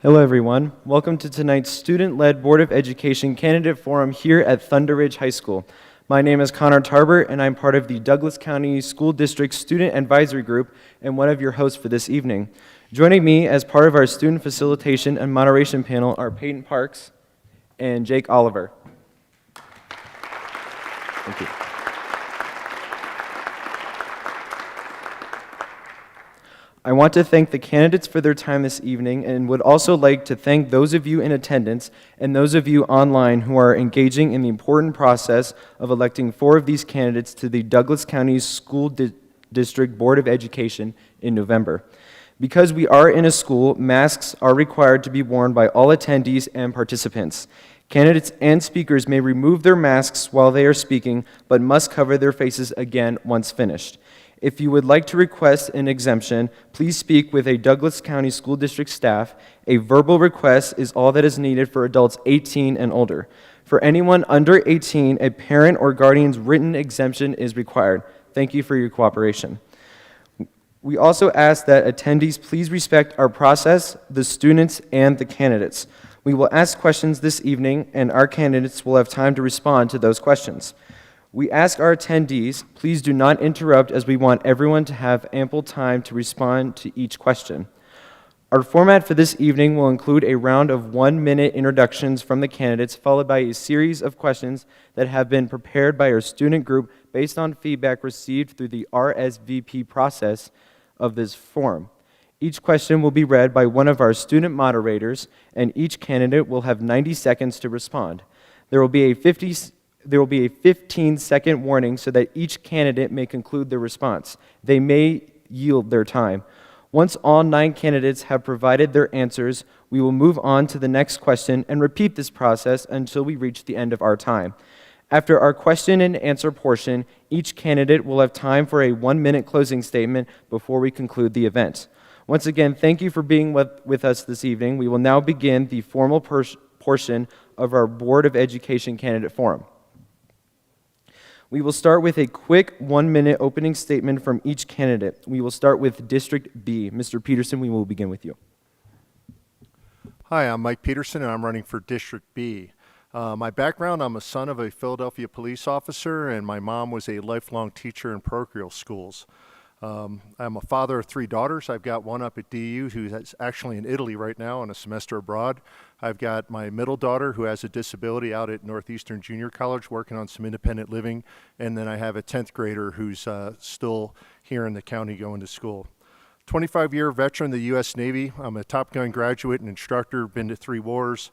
Hello everyone, welcome to tonight's student-led Board of Education Candidate Forum here at ThunderRidge High School. My name is Connor Tarbert and I'm part of the Douglas County School District Student Advisory Group and one of your hosts for this evening. Joining me as part of our student facilitation and moderation panel are Peyton Parks and Jake Oliver. Thank you. I want to thank the candidates for their time this evening and would also like to thank those of you in attendance and those of you online who are engaging in the important process of electing 4 of these candidates to the Douglas County School District Board of Education in November. Because we are in a school, masks are required to be worn by all attendees and participants. Candidates and speakers may remove their masks while they are speaking, but must cover their faces again once finished. If you would like to request an exemption, please speak with a Douglas County School District staff. A verbal request is all that is needed for adults 18 and older. For anyone under 18, a parent or guardian's written exemption is required. Thank you for your cooperation. We also ask that attendees please respect our process, the students, and the candidates. We will ask questions this evening, and our candidates will have time to respond to those questions. We ask our attendees, please do not interrupt as we want everyone to have ample time to respond to each question. Our format for this evening will include a round of 1-minute introductions from the candidates, followed by a series of questions that have been prepared by our student group based on feedback received through the RSVP process of this forum. Each question will be read by one of our student moderators, and each candidate will have 90 seconds to respond. There will be a 15-second warning so that each candidate may conclude their response. They may yield their time. Once all 9 candidates have provided their answers, we will move on to the next question and repeat this process until we reach the end of our time. After our question and answer portion, each candidate will have time for a 1-minute closing statement before we conclude the event. Once again, thank you for being with us this evening. We will now begin the formal portion of our Board of Education Candidate Forum. We will start with a quick 1-minute opening statement from each candidate. We will start with District B. Mr. Peterson, we will begin with you. Hi, I'm Mike Peterson and I'm running for District B. My background, I'm a son of a Philadelphia police officer and my mom was a lifelong teacher in parochial schools. I'm a father of 3 daughters. I've got one up at DU who's actually in Italy right now on a semester abroad. I've got my middle daughter who has a disability out at Northeastern Junior College working on some independent living. And then I have a 10th grader who's still here in the county going to school. 25-year veteran of the U.S. Navy. I'm a Top Gun graduate and instructor, been to 3 wars.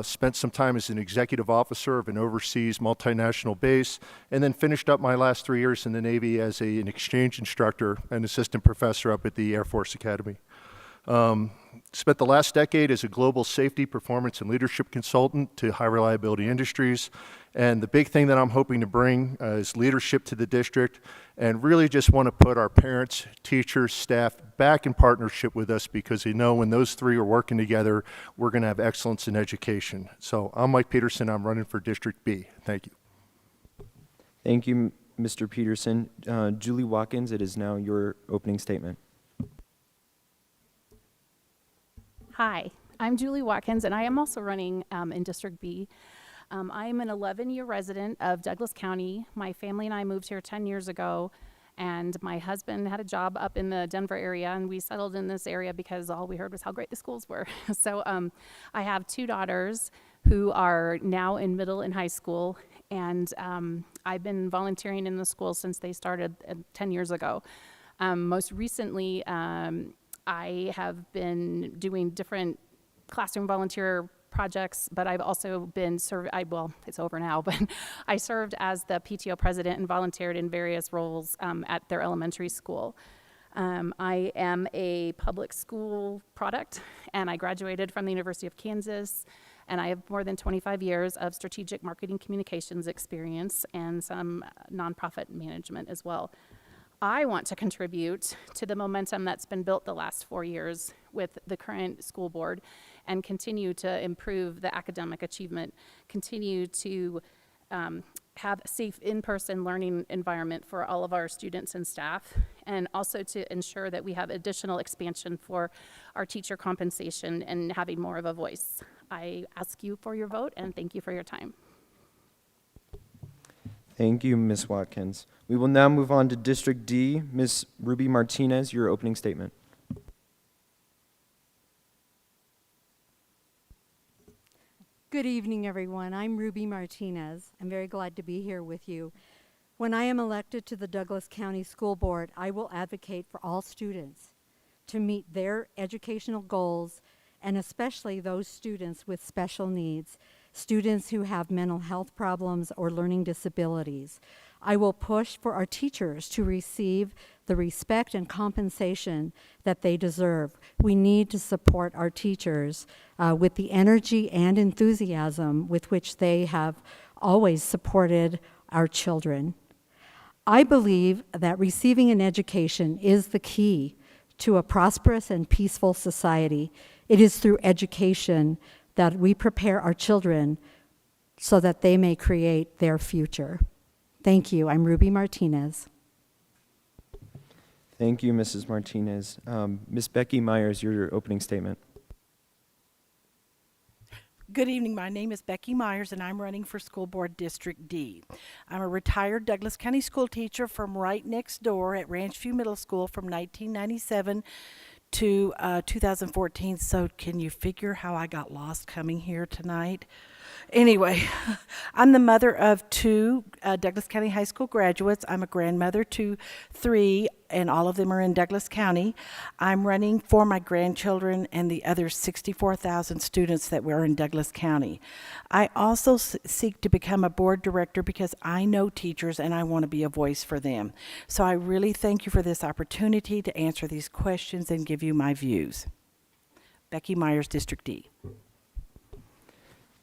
Spent some time as an executive officer of an overseas multinational base, and then finished up my last 3 years in the Navy as an exchange instructor and assistant professor up at the Air Force Academy. Spent the last decade as a global safety, performance, and leadership consultant to high reliability industries. And the big thing that I'm hoping to bring is leadership to the district and really just want to put our parents, teachers, staff back in partnership with us because they know when those 3 are working together, we're going to have excellence in education. So I'm Mike Peterson. I'm running for District B. Thank you. Thank you, Mr. Peterson. Julie Watkins, it is now your opening statement. Hi, I'm Julie Watkins, and I am also running in District B. I'm an 11-year resident of Douglas County. My family and I moved here 10 years ago, and my husband had a job up in the Denver area, and we settled in this area because all we heard was how great the schools were. So I have 2 daughters who are now in middle and high school, and I've been volunteering in the school since they started 10 years ago. Most recently, I have been doing different classroom volunteer projects, but I've also been well, it's over now, but I served as the PTO president and volunteered in various roles at their elementary school. I am a public school product, and I graduated from the University of Kansas, and I have more than 25 years of strategic marketing communications experience and some nonprofit management as well. I want to contribute to the momentum that's been built the last 4 years with the current school board and continue to improve the academic achievement, continue to have a safe in-person learning environment for all of our students and staff, and also to ensure that we have additional expansion for our teacher compensation and having more of a voice. I ask you for your vote, and thank you for your time. Thank you, Ms. Watkins. We will now move on to District D. Ms. Ruby Martinez, your opening statement. Good evening, everyone. I'm Ruby Martinez. I'm very glad to be here with you. When I am elected to the Douglas County School Board, I will advocate for all students to meet their educational goals, and especially those students with special needs, students who have mental health problems or learning disabilities. I will push for our teachers to receive the respect and compensation that they deserve. We need to support our teachers with the energy and enthusiasm with which they have always supported our children. I believe that receiving an education is the key to a prosperous and peaceful society. It is through education that we prepare our children so that they may create their future. Thank you. I'm Ruby Martinez. Thank you, Mrs. Martinez. Ms. Becky Myers, your opening statement. Good evening. My name is Becky Myers, and I'm running for School Board District D. I'm a retired Douglas County school teacher from right next door at Ranch View Middle School from 1997 to 2014. So can you figure how I got lost coming here tonight? Anyway, I'm the mother of two Douglas County High School graduates. I'm a grandmother to 3, and all of them are in Douglas County. I'm running for my grandchildren and the other 64,000 students that were in Douglas County. I also seek to become a board director because I know teachers and I want to be a voice for them. So I really thank you for this opportunity to answer these questions and give you my views. Becky Myers, District D.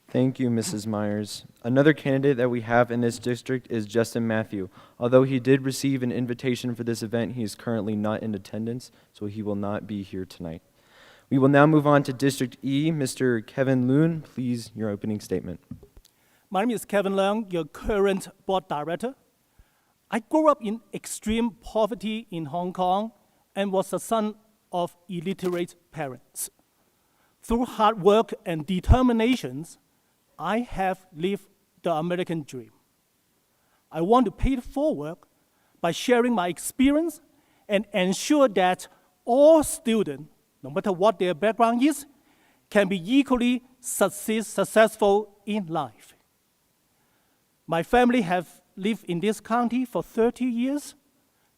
Thank you, Mrs. Myers. Another candidate that we have in this district is Justin Matthew. Although he did receive an invitation for this event, he is currently not in attendance, so he will not be here tonight. We will now move on to District E. Mr. Kevin Loon, please, your opening statement. My name is Kevin Leung, your current board director. I grew up in extreme poverty in Hong Kong and was the son of illiterate parents. Through hard work and determinations, I have lived the American dream. I want to pay it forward by sharing my experience and ensure that all students, no matter what their background is, can be equally successful in life. My family have lived in this county for 30 years.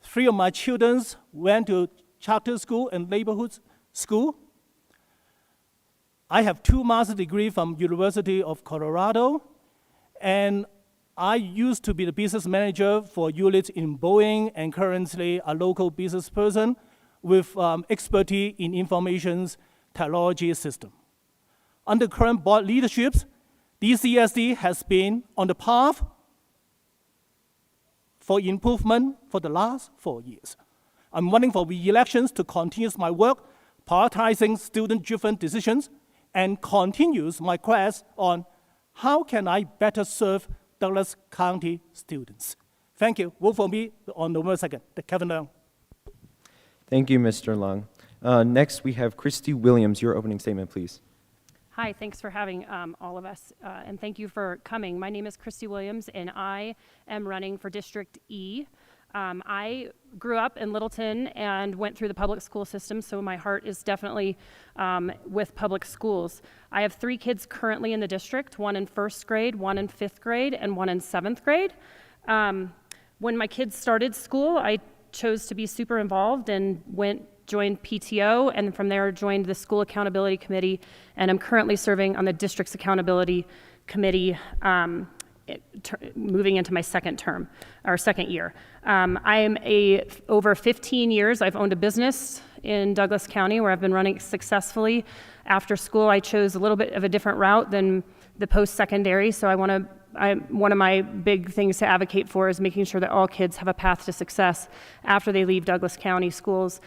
3 of my children went to charter school and neighborhood school. I have 2 master's degrees from University of Colorado, and I used to be the business manager for units in Boeing and currently a local business person with expertise in information technology system. Under current board leadership, DCSD has been on the path for improvement for the last 4 years. I'm running for re-elections to continue my work, prioritizing student-driven decisions, and continues my quest on how can I better serve Douglas County students. Thank you. Vote for me on November 2nd, Kevin Leung. Thank you, Mr. Leung. Next, we have Christy Williams. Your opening statement, please. Hi, thanks for having all of us, and thank you for coming. My name is Christy Williams, and I am running for District E. I grew up in Littleton and went through the public school system, so my heart is definitely with public schools. I have 3 kids currently in the district, 1 in 1st grade, 1 in 5th grade, and 1 in 7th grade. When my kids started school, I chose to be super involved and joined PTO, and from there joined the School Accountability Committee, and I'm currently serving on the District's Accountability Committee, moving into my second year. I am over 15 years, I've owned a business in Douglas County where I've been running successfully. After school, I chose a little bit of a different route than the post-secondary, so one of my big things to advocate for is making sure that all kids have a path to success after they leave Douglas County schools,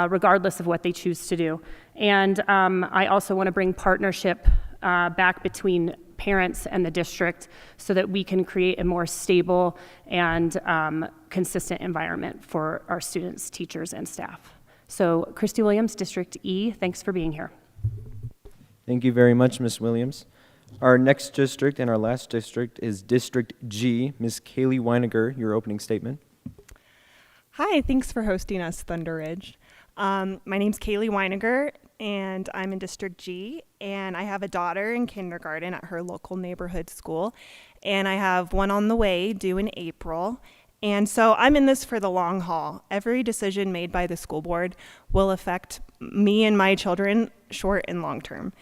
regardless of what they choose to do. And I also want to bring partnership back between parents and the district so that we can create a more stable and consistent environment for our students, teachers, and staff. So Christy Williams, District E, thanks for being here. Thank you very much, Ms. Williams. Our next district and our last district is District G. Ms. Kaylee Weiniger, your opening statement. Hi, thanks for hosting us, ThunderRidge. My name's Kaylee Weiniger, and I'm in District G, and I have a daughter in kindergarten at her local neighborhood school, and I have one on the way due in April. And so I'm in this for the long haul. Every decision made by the school board will affect me and my children short and long term.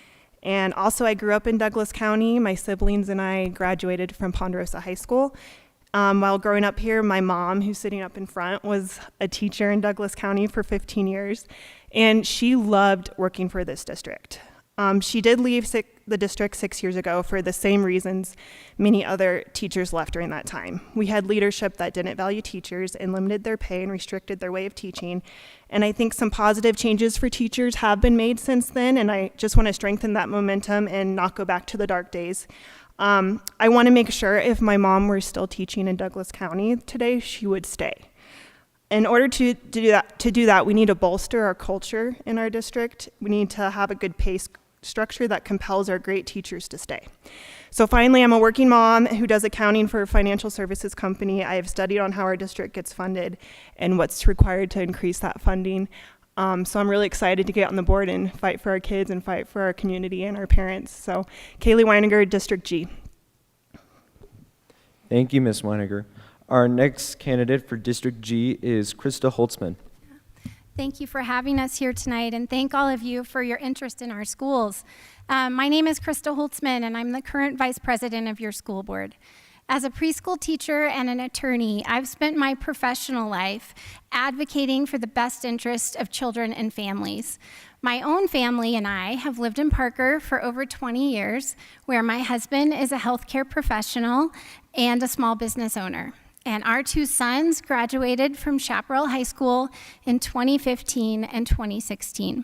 And also, I grew up in Douglas County. My siblings and I graduated from Ponderosa High School. While growing up here, my mom, who's sitting up in front, was a teacher in Douglas County for 15 years, and she loved working for this district. She did leave the district 6 years ago for the same reasons many other teachers left during that time. We had leadership that didn't value teachers and limited their pay and restricted their way of teaching. And I think some positive changes for teachers have been made since then, and I just want to strengthen that momentum and not go back to the dark days. I want to make sure if my mom were still teaching in Douglas County today, she would stay. In order to do that, we need to bolster our culture in our district. We need to have a good pay structure that compels our great teachers to stay. So finally, I'm a working mom who does accounting for a financial services company. I have studied on how our district gets funded and what's required to increase that funding. So I'm really excited to get on the board and fight for our kids and fight for our community and our parents. So Kaylee Weiniger, District G. Thank you, Ms. Weiniger. Our next candidate for District G is Krista Holtzman. Thank you for having us here tonight, and thank all of you for your interest in our schools. My name is Krista Holtzman, and I'm the current vice president of your school board. As a preschool teacher and an attorney, I've spent my professional life advocating for the best interest of children and families. My own family and I have lived in Parker for over 20 years, where my husband is a healthcare professional and a small business owner. And our two sons graduated from Chaparral High School in 2015 and 2016.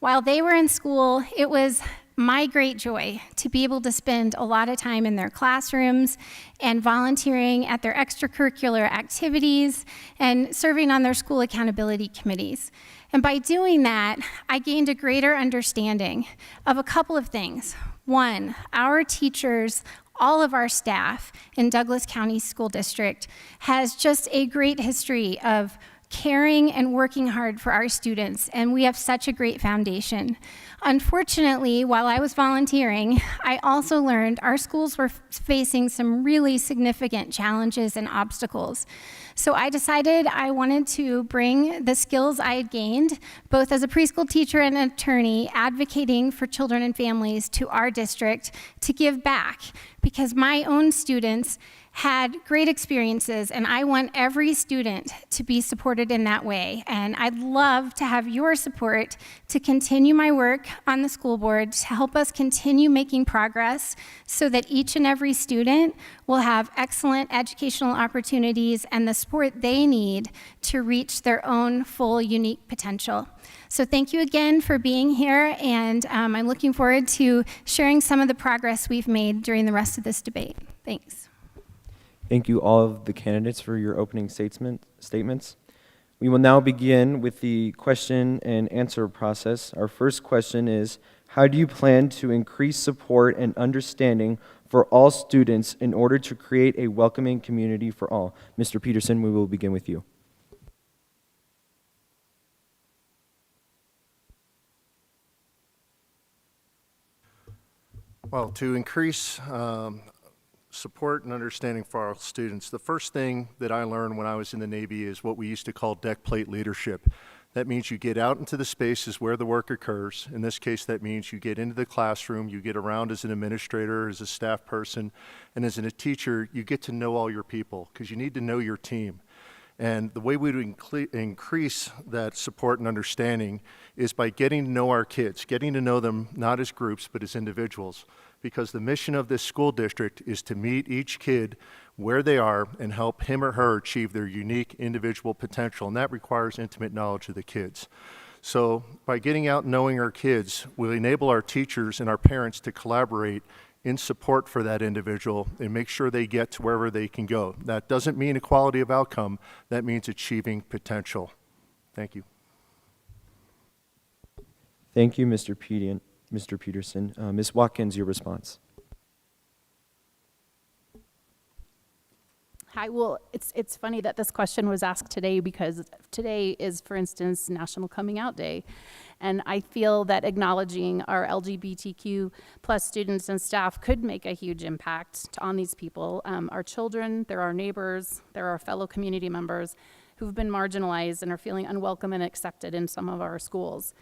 While they were in school, it was my great joy to be able to spend a lot of time in their classrooms and volunteering at their extracurricular activities and serving on their school accountability committees. And by doing that, I gained a greater understanding of a couple of things. One, our teachers, all of our staff in Douglas County School District has just a great history of caring and working hard for our students, and we have such a great foundation. Unfortunately, while I was volunteering, I also learned our schools were facing some really significant challenges and obstacles. So I decided I wanted to bring the skills I had gained, both as a preschool teacher and an attorney, advocating for children and families to our district to give back, because my own students had great experiences, and I want every student to be supported in that way. And I'd love to have your support to continue my work on the school board to help us continue making progress so that each and every student will have excellent educational opportunities and the support they need to reach their own full, unique potential. So thank you again for being here, and I'm looking forward to sharing some of the progress we've made during the rest of this debate. Thanks. Thank you all of the candidates for your opening statements. We will now begin with the question and answer process. Our first question is, how do you plan to increase support and understanding for all students in order to create a welcoming community for all? Mr. Peterson, we will begin with you. Well, to increase support and understanding for our students, the first thing that I learned when I was in the Navy is what we used to call deck plate leadership. That means you get out into the spaces where the work occurs. In this case, that means you get into the classroom, you get around as an administrator, as a staff person, and as a teacher, you get to know all your people, because you need to know your team. And the way we would increase that support and understanding is by getting to know our kids, getting to know them not as groups, but as individuals. Because the mission of this school district is to meet each kid where they are and help him or her achieve their unique individual potential, and that requires intimate knowledge of the kids. So by getting out and knowing our kids, we'll enable our teachers and our parents to collaborate in support for that individual and make sure they get to wherever they can go. That doesn't mean equality of outcome. That means achieving potential. Thank you. Thank you, Mr. Peterson. Ms. Watkins, your response. Hi, well, it's funny that this question was asked today because today is, for instance, National Coming Out Day. And I feel that acknowledging our LGBTQ plus students and staff could make a huge impact on these people. Our children, they're our neighbors, they're our fellow community members who've been marginalized and are feeling unwelcome and accepted in some of our schools.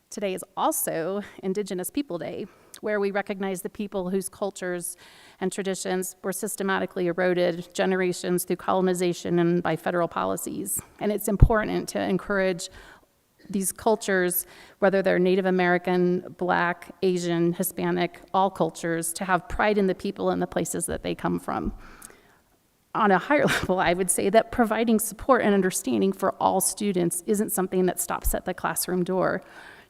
Today is also Indigenous People Day, where we recognize the people whose cultures and traditions were systematically eroded generations through colonization and by federal policies. And it's important to encourage these cultures, whether they're Native American, Black, Asian, Hispanic, all cultures, to have pride in the people and the places that they come from. On a higher level, I would say that providing support and understanding for all students isn't something that stops at the classroom door.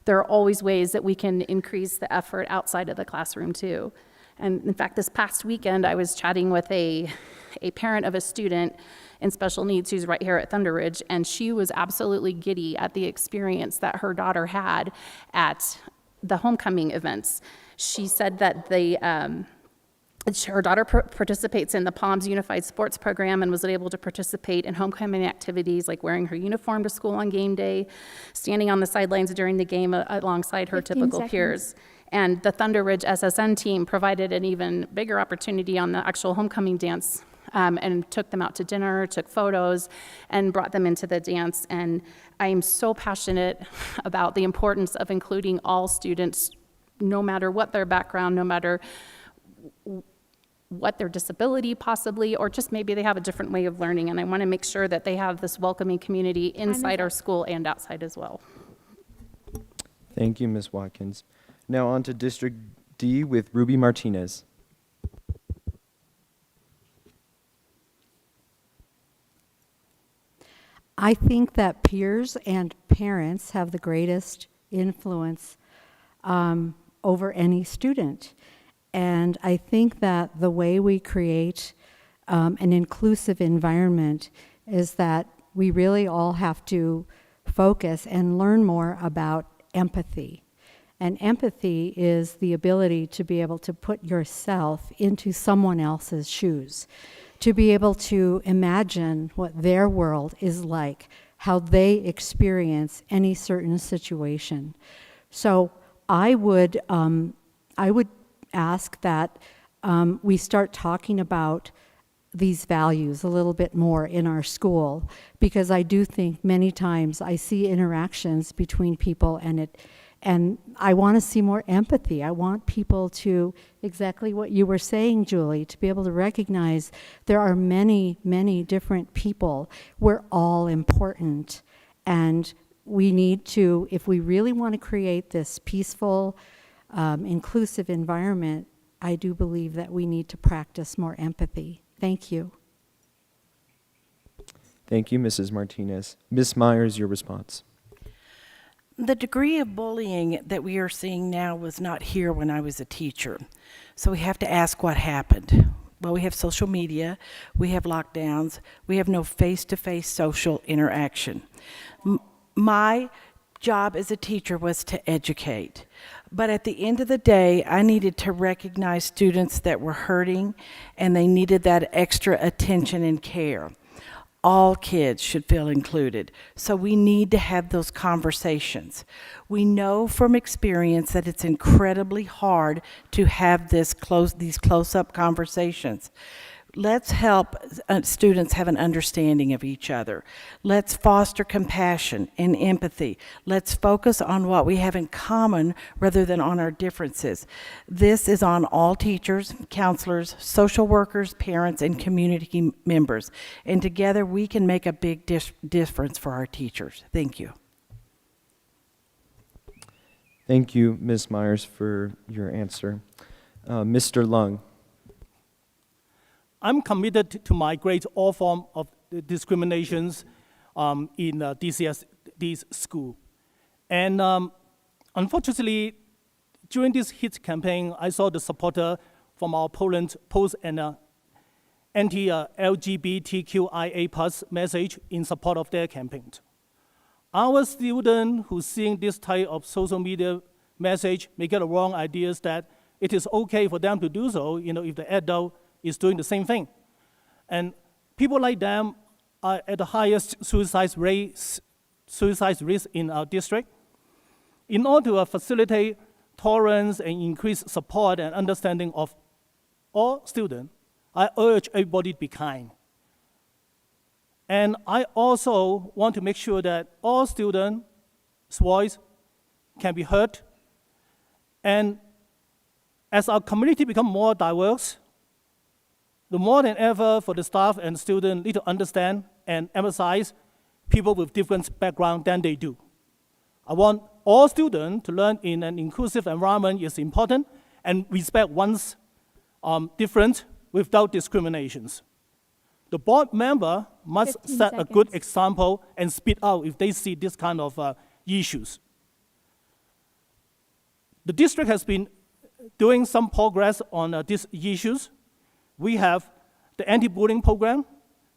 There are always ways that we can increase the effort outside of the classroom too. And in fact, this past weekend, I was chatting with a parent of a student in special needs who's right here at ThunderRidge, and she was absolutely giddy at the experience that her daughter had at the homecoming events. She said that her daughter participates in the Palms Unified Sports Program and was able to participate in homecoming activities like wearing her uniform to school on game day, standing on the sidelines during the game alongside her typical peers. And the ThunderRidge SSN team provided an even bigger opportunity on the actual homecoming dance and took them out to dinner, took photos, and brought them into the dance. And I am so passionate about the importance of including all students, no matter what their background, no matter what their disability possibly, or just maybe they have a different way of learning. And I want to make sure that they have this welcoming community inside our school and outside as well. Thank you, Ms. Watkins. Now on to District D with Ruby Martinez. I think that peers and parents have the greatest influence over any student. And I think that the way we create an inclusive environment is that we really all have to focus and learn more about empathy. And empathy is the ability to be able to put yourself into someone else's shoes, to be able to imagine what their world is like, how they experience any certain situation. So I would ask that we start talking about these values a little bit more in our school, because I do think many times I see interactions between people and I want to see more empathy. I want people to, exactly what you were saying, Julie, to be able to recognize there are many, many different people. We're all important. And we need to, if we really want to create this peaceful, inclusive environment, I do believe that we need to practice more empathy. Thank you. Thank you, Mrs. Martinez. Ms. Myers, your response. The degree of bullying that we are seeing now was not here when I was a teacher. So we have to ask what happened. Well, we have social media, we have lockdowns, we have no face-to-face social interaction. My job as a teacher was to educate. But at the end of the day, I needed to recognize students that were hurting and they needed that extra attention and care. All kids should feel included. So we need to have those conversations. We know from experience that it's incredibly hard to have these close-up conversations. Let's help students have an understanding of each other. Let's foster compassion and empathy. Let's focus on what we have in common rather than on our differences. This is on all teachers, counselors, social workers, parents, and community members. And together we can make a big difference for our teachers. Thank you. Thank you, Ms. Myers, for your answer. Mr. Lung. I'm committed to migrate all forms of discriminations in DCSD's school. And unfortunately, during this HIT campaign, I saw the supporter from our opponent post an anti-LGBTQIA+ message in support of their campaign. Our students who seeing this type of social media message may get the wrong ideas that it is okay for them to do so, if the adult is doing the same thing. And people like them are at the highest suicide risk in our district. In order to facilitate tolerance and increase support and understanding of all students, I urge everybody to be kind. And I also want to make sure that all students' voice can be heard. And as our community becomes more diverse, the more than ever for the staff and students need to understand and emphasize people with different backgrounds than they do. I want all students to learn in an inclusive environment is important and respect one's difference without discriminations. The board member must 15 set a good seconds. example and speak out if they see this kind of issues. The district has been doing some progress on these issues. We have the anti-bullying program,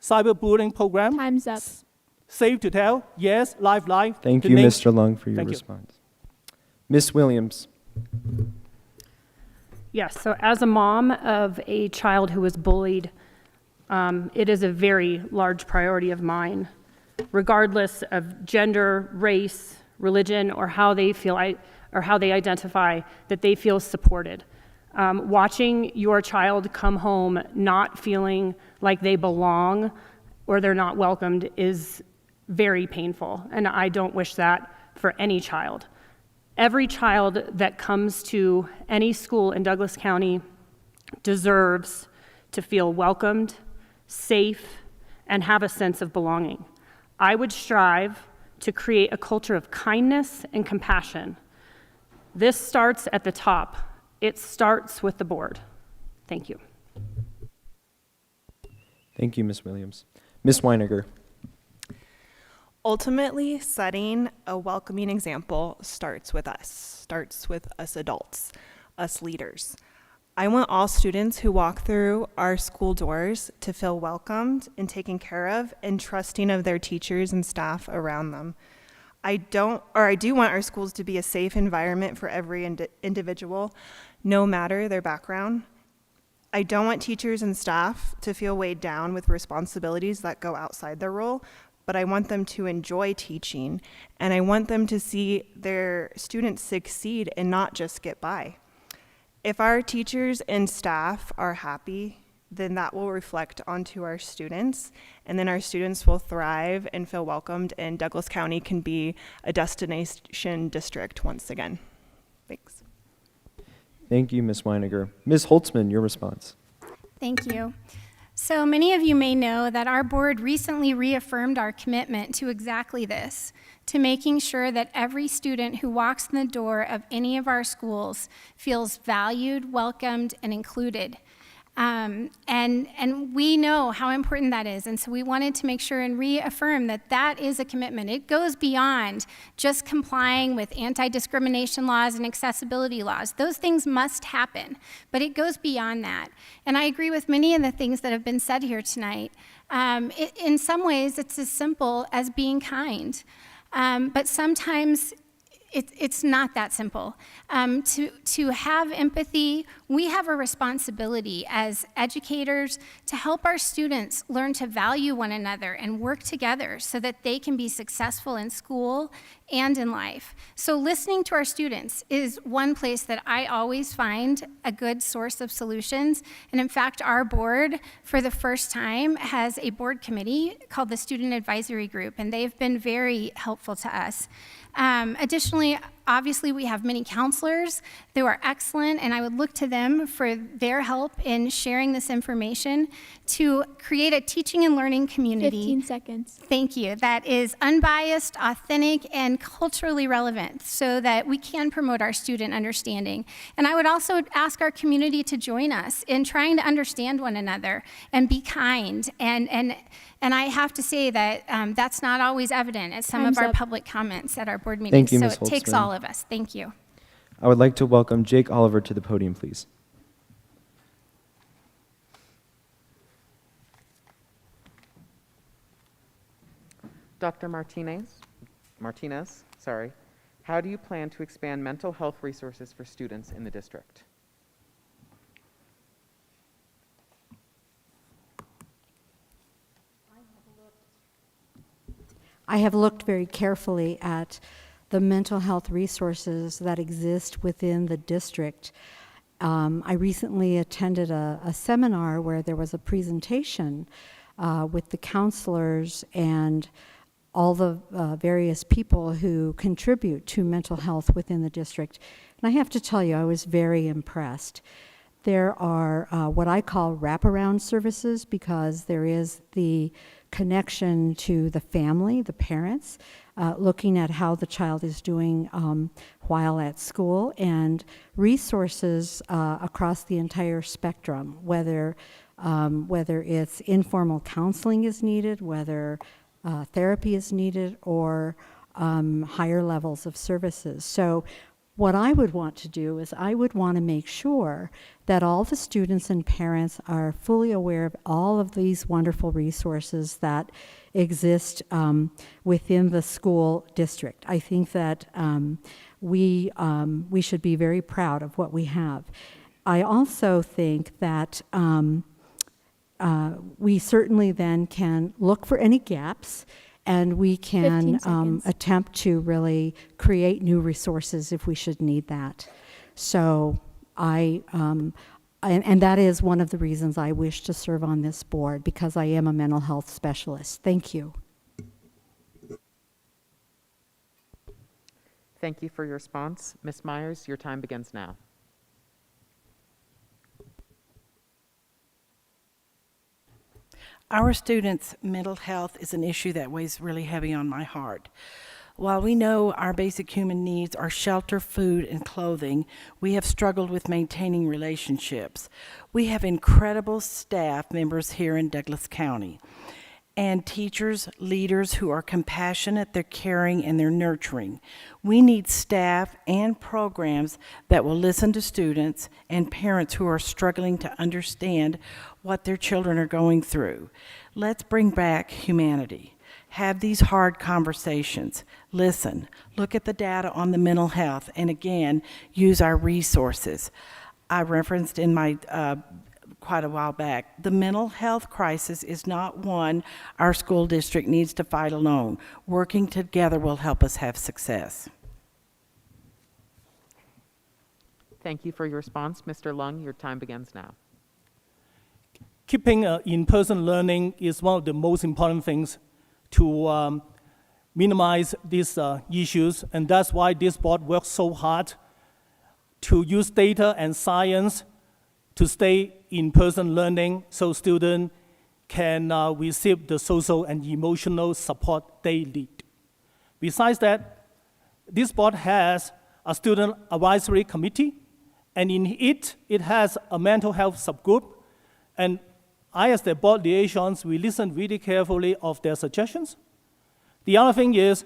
cyberbullying program, Time's up. Safe to Tell, Yes, Lifeline. Thank to you, name- Mr. Lung, for your Thank you. response. Ms. Williams. Yes, so as a mom of a child who was bullied, it is a very large priority of mine, regardless of gender, race, religion, or how they feel or how they identify, that they feel supported. Watching your child come home not feeling like they belong or they're not welcomed is very painful, and I don't wish that for any child. Every child that comes to any school in Douglas County deserves to feel welcomed, safe, and have a sense of belonging. I would strive to create a culture of kindness and compassion. This starts at the top. It starts with the board. Thank you. Thank you, Ms. Williams. Ms. Weiniger. Ultimately, setting a welcoming example starts with us adults, us leaders. I want all students who walk through our school doors to feel welcomed and taken care of and trusting of their teachers and staff around them. I do want our schools to be a safe environment for every individual, no matter their background. I don't want teachers and staff to feel weighed down with responsibilities that go outside their role, but I want them to enjoy teaching, and I want them to see their students succeed and not just get by. If our teachers and staff are happy, then that will reflect onto our students, and then our students will thrive and feel welcomed, and Douglas County can be a destination district once again. Thanks. Thank you, Ms. Weiniger. Ms. Holtzman, your response. Thank you. So many of you may know that our board recently reaffirmed our commitment to exactly this, to making sure that every student who walks in the door of any of our schools feels valued, welcomed, and included. And we know how important that is, and so we wanted to make sure and reaffirm that that is a commitment. It goes beyond just complying with anti-discrimination laws and accessibility laws. Those things must happen, but it goes beyond that. And I agree with many of the things that have been said here tonight. In some ways, it's as simple as being kind, but sometimes it's not that simple. To have empathy, we have a responsibility as educators to help our students learn to value one another and work together so that they can be successful in school and in life. So listening to our students is one place that I always find a good source of solutions. And in fact, our board, for the first time, has a board committee called the Student Advisory Group, and they've been very helpful to us. Additionally, obviously, we have many counselors who are excellent, and I would look to them for their help in sharing this information to create a teaching and learning community. 15 seconds. Thank you. That is unbiased, authentic, and culturally relevant so that we can promote our student understanding. And I would also ask our community to join us in trying to understand one another and be kind. And I have to say that that's not always evident at some Time's of our up. public comments at our board meetings. Thank you, so Ms. it takes Holtzman. all of us. Thank you. I would like to welcome Jake Oliver to the podium, please. Dr. Martinez, how do you plan to expand mental health resources for students in the district? I have looked very carefully at the mental health resources that exist within the district. I recently attended a seminar where there was a presentation with the counselors and all the various people who contribute to mental health within the district. And I have to tell you, I was very impressed. There are what I call wraparound services, because there is the connection to the family, the parents, looking at how the child is doing while at school, and resources across the entire spectrum, whether it's informal counseling is needed, whether therapy is needed, or higher levels of services. So what I would want to do is I would want to make sure that all the students and parents are fully aware of all of these wonderful resources that exist within the school district. I think that we should be very proud of what we have. I also think that we certainly then can look for any gaps, and we can attempt to really create new resources if we should need that. So and that is one of the reasons I wish to serve on this board, because I am a mental health specialist. Thank you. Thank you for your response. Ms. Myers, your time begins now. Our students' mental health is an issue that weighs really heavy on my heart. While we know our basic human needs are shelter, food, and clothing, we have struggled with maintaining relationships. We have incredible staff members here in Douglas County, and teachers, leaders who are compassionate, they're caring, and they're nurturing. We need staff and programs that will listen to students and parents who are struggling to understand what their children are going through. Let's bring back humanity. Have these hard conversations. Listen, look at the data on the mental health, and again, use our resources. I referenced in my quite a while back, the mental health crisis is not one our school district needs to fight alone. Working together will help us have success. Thank you for your response. Mr. Lung, your time begins now. Keeping in-person learning is one of the most important things to minimize these issues, and that's why this board works so hard to use data and science to stay in-person learning so students can receive the social and emotional support they need. Besides that, this board has a student advisory committee, and in it has a mental health subgroup, and I, as the board liaisons, we listen really carefully of their suggestions. The other thing is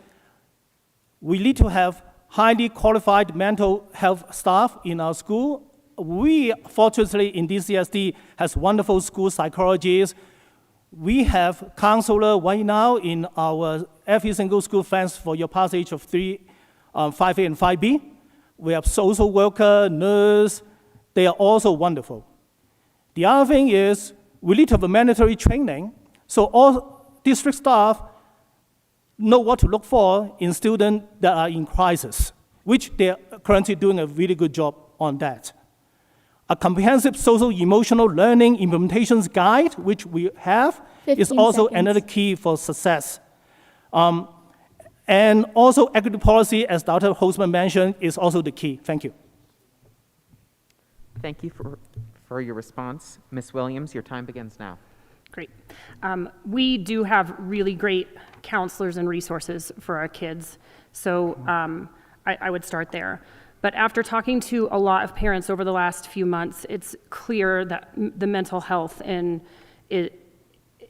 we need to have highly qualified mental health staff in our school. We, fortunately, in DCSD, has wonderful school psychologists. We have counselor right now in our every single school, thanks for your passage of 5A and 5B. We have social worker, nurse. They are also wonderful. The other thing is we need to have a mandatory training, so all district staff know what to look for in students that are in crisis, which they're currently doing a really good job on that. A comprehensive social emotional learning implementations guide, which we have, is also another key for success. And also equity policy, as Dr. Holtzman mentioned, is also the key. Thank you. Thank you for your response. Ms. Williams, your time begins now. Great. We do have really great counselors and resources for our kids, so I would start there. But after talking to a lot of parents over the last few months, it's clear that the mental health and it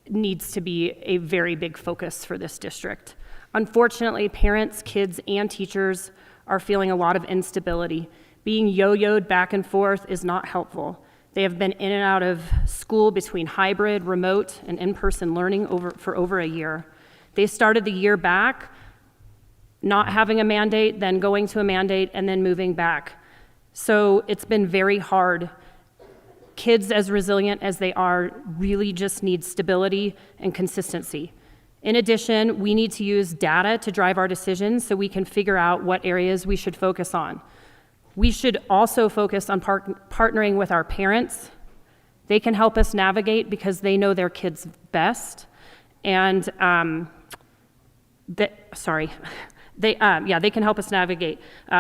needs to be a very big focus for this district. Unfortunately, parents, kids, and teachers are feeling a lot of instability. Being yo-yoed back and forth is not helpful. They have been in and out of school between hybrid, remote, and in-person learning for over a year. They started the year back, not having a mandate, then going to a mandate, and then moving back. So it's been very hard. Kids, as resilient as they are, really just need stability and consistency. In addition, we need to use data to drive our decisions so we can figure out what areas we should focus on. We should also focus on partnering with our parents. They can help us navigate because they know their kids best. And they can help us navigate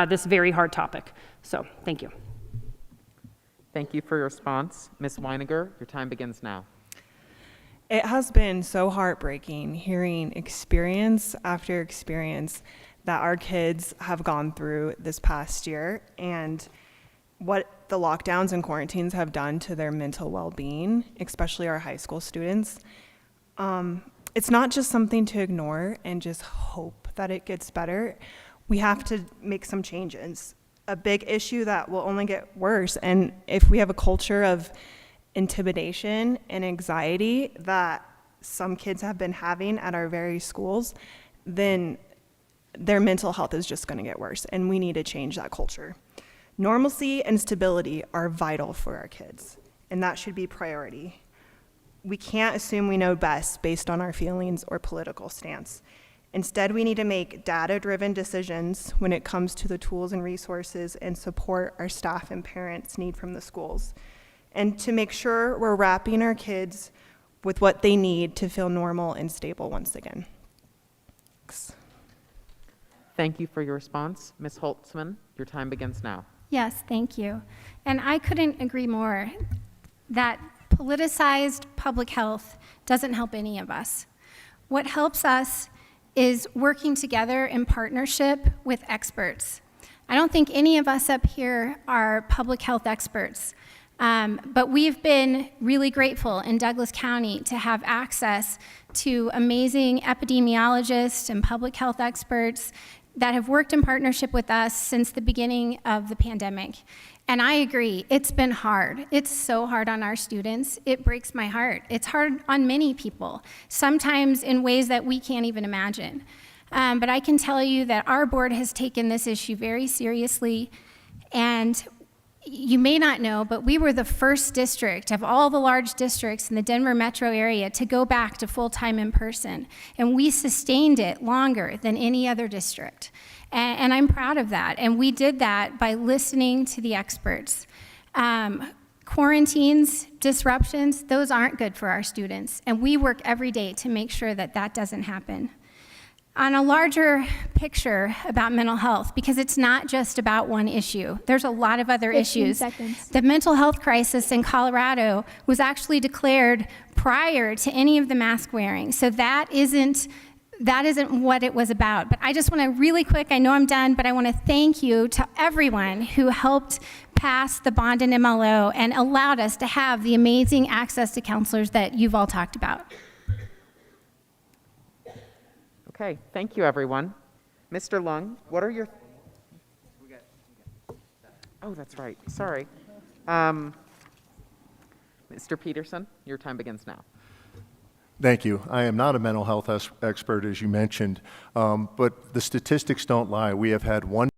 this very hard topic. So, thank you. Thank you for your response. Ms. Weiniger, your time begins now. It has been so heartbreaking hearing experience after experience that our kids have gone through this past year and what the lockdowns and quarantines have done to their mental well-being, especially our high school students. It's not just something to ignore and just hope that it gets better. We have to make some changes. A big issue that will only get worse, and if we have a culture of intimidation and anxiety that some kids have been having at our very schools, then their mental health is just going to get worse, and we need to change that culture. Normalcy and stability are vital for our kids, and that should be priority. We can't assume we know best based on our feelings or political stance. Instead, we need to make data-driven decisions when it comes to the tools and resources and support our staff and parents need from the schools, and to make sure we're wrapping our kids with what they need to feel normal and stable once again. Thanks. Thank you for your response. Ms. Holtzman, your time begins now. Yes, thank you. And I couldn't agree more that politicized public health doesn't help any of us. What helps us is working together in partnership with experts. I don't think any of us up here are public health experts, but we've been really grateful in Douglas County to have access to amazing epidemiologists and public health experts that have worked in partnership with us since the beginning of the pandemic. And I agree, it's been hard. It's so hard on our students. It breaks my heart. It's hard on many people, sometimes in ways that we can't even imagine. But I can tell you that our board has taken this issue very seriously, and you may not know, but we were the first district of all the large districts in the Denver metro area to go back to full-time in person, and we sustained it longer than any other district. And I'm proud of that, and we did that by listening to the experts. Quarantines, disruptions, those aren't good for our students, and we work every day to make sure that that doesn't happen. On a larger picture about mental health, because it's not just about one issue. There's a lot of other 15 issues. seconds. The mental health crisis in Colorado was actually declared prior to any of the mask wearing. So that isn't what it was about. But I just want to really quick, I know I'm done, but I want to thank you to everyone who helped pass the bond and MLO and allowed us to have the amazing access to counselors that you've all talked about. Okay, thank you, everyone. Mr. Lung, what are your... Oh, that's right, sorry. Mr. Peterson, your time begins now. Thank you. I am not a mental health expert, as you mentioned, but the statistics don't lie. We have had one